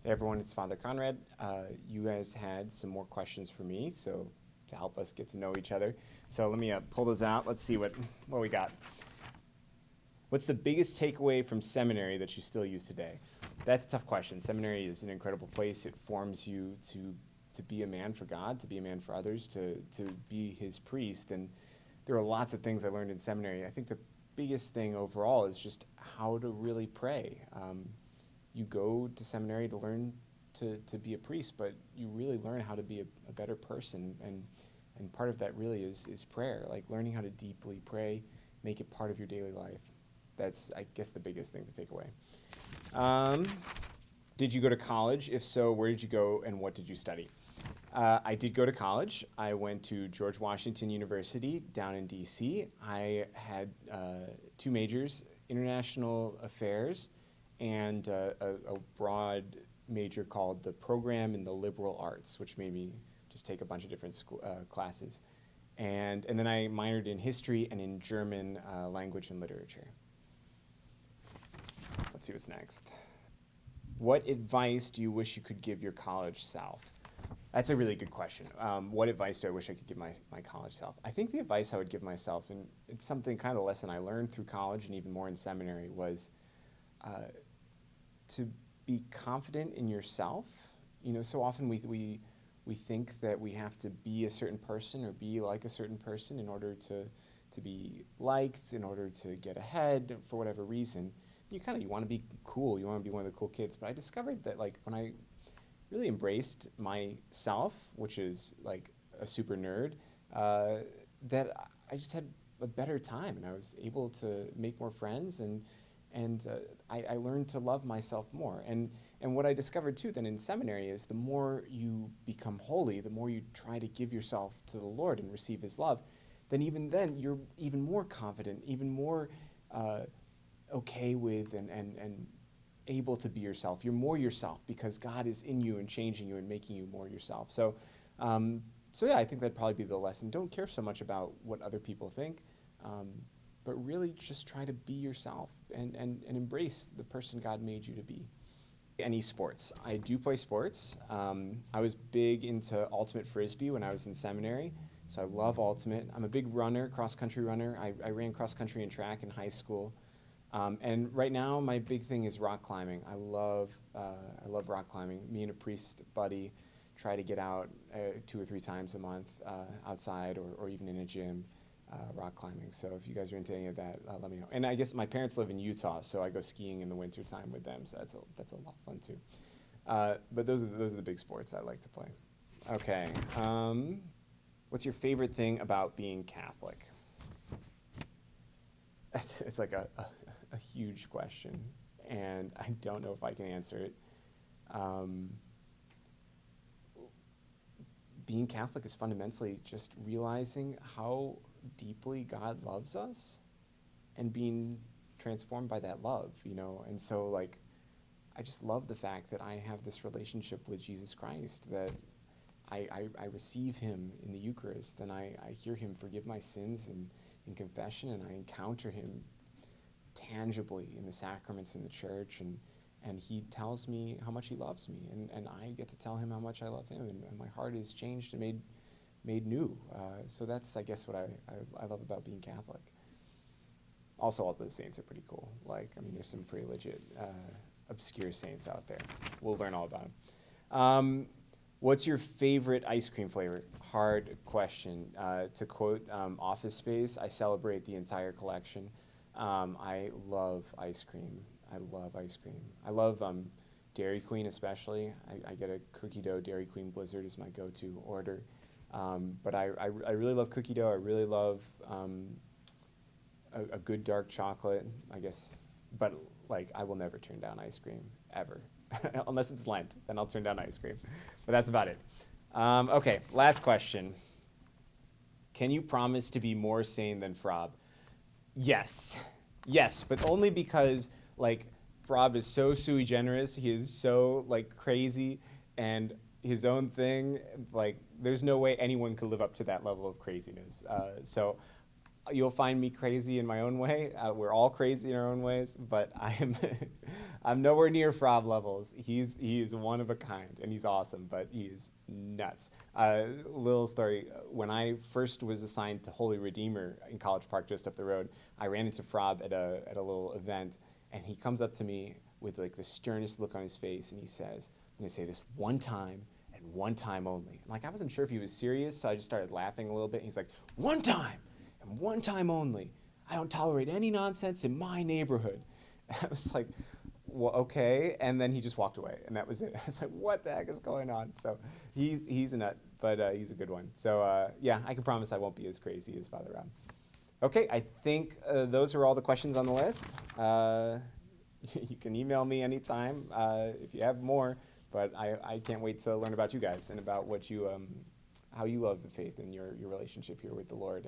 Hey everyone, it's Father Conrad. You guys had some more questions for me, so to help us get to know each other. So let me pull those out. Let's see what we got. What's the biggest takeaway from seminary that you still use today? That's a tough question. Seminary is an incredible place. It forms you to be a man for God, to be a man for others, to be His priest. And there are lots of things I learned in seminary. I think the biggest thing overall is just how to really pray. You go to seminary to learn to be a priest, but you really learn how to be a better person, and part of that really is prayer, like learning how to deeply pray, make it part of your daily life. That's, I guess, the biggest thing to take away. Did you go to college? If so, where did you go and what did you study? I did go to college. I went to George Washington University down in DC. I had two majors, international affairs and a broad major called the program in the liberal arts, which made me just take a bunch of different classes. And then I minored in history and in German language and literature. Let's see what's next. What advice do you wish you could give your college self? That's a really good question. What advice do I wish I could give my college self? I think the advice I would give myself, and it's something kind of a lesson I learned through college and even more in seminary, was to be confident in yourself. You know, so often we think that we have to be a certain person or be like a certain person in order to be liked, in order to get ahead for whatever reason. You want to be cool. You want to be one of the cool kids. But I discovered that, like, when I really embraced myself, which is like a super nerd, that I just had a better time, and I was able to make more friends, and I learned to love myself more. And what I discovered too then in seminary is the more you become holy, the more you try to give yourself to the Lord and receive His love, then you're even more confident, even more okay with and able to be yourself. You're more yourself because God is in you and changing you and making you more yourself. So yeah, I think that'd probably be the lesson. Don't care so much about what other people think, but really just try to be yourself and embrace the person God made you to be. Any sports? I do play sports. I was big into ultimate frisbee when I was in seminary, so I love ultimate. I'm a big runner, cross-country runner. I ran cross-country and track in high school. And right now, my big thing is rock climbing. I love rock climbing. Me and a priest buddy try to get out 2 or 3 times a month outside or even in a gym rock climbing. So if you guys are into any of that, let me know. And I guess my parents live in Utah, so I go skiing in the winter time with them. So that's a lot of fun too. But those are the big sports I like to play. Okay. What's your favorite thing about being Catholic? It's like a huge question, and I don't know if I can answer it. Being Catholic is fundamentally just realizing how deeply God loves us and being transformed by that love, you know? And so, like, I just love the fact that I have this relationship with Jesus Christ, that I receive Him in the Eucharist, and I hear Him forgive my sins in confession, and I encounter Him tangibly in the sacraments in the church, and He tells me how much He loves me, and I get to tell Him how much I love Him, and my heart is changed and made new. So that's, I guess, what I love about being Catholic. Also, all the saints are pretty cool. Like, I mean, there's some pretty legit obscure saints out there. We'll learn all about them. What's your favorite ice cream flavor? Hard question. To quote Office Space, I celebrate the entire collection. I love ice cream. I love ice cream. I love Dairy Queen especially. I get a cookie dough Dairy Queen Blizzard is my go-to order. But I really love cookie dough. I really love a good dark chocolate, I guess. But like, I will never turn down ice cream, ever. Unless it's Lent, then I'll turn down ice cream. But that's about it. Okay, last question. Can you promise to be more sane than Frob? Yes, but only because, like, Frob is so sui generis. He is so, like, crazy and his own thing. Like, there's no way anyone could live up to that level of craziness. So you'll find me crazy in my own way. We're all crazy in our own ways, but I'm nowhere near Frob levels. He is one of a kind, and he's awesome, but he is nuts. Little story: when I first was assigned to Holy Redeemer in College Park, just up the road, I ran into Frob at a little event, and he comes up to me with like the sternest look on his face, and he says, "I'm going to say this one time." And one time only. And like, I wasn't sure if he was serious, so I just started laughing a little bit. And he's like, one time, and one time only. I don't tolerate any nonsense in my neighborhood. And I was like, well, okay. And then he just walked away, and that was it. I was like, what the heck is going on? So he's a nut, but he's a good one. So yeah, I can promise I won't be as crazy as Father Rob. Okay, I think those are all the questions on the list. You can email me anytime if you have more. But I can't wait to learn about you guys and about what you, how you love the faith and your relationship here with the Lord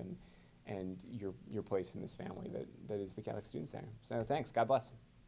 and your place in this family that is the Catholic Student Center. So thanks. God bless.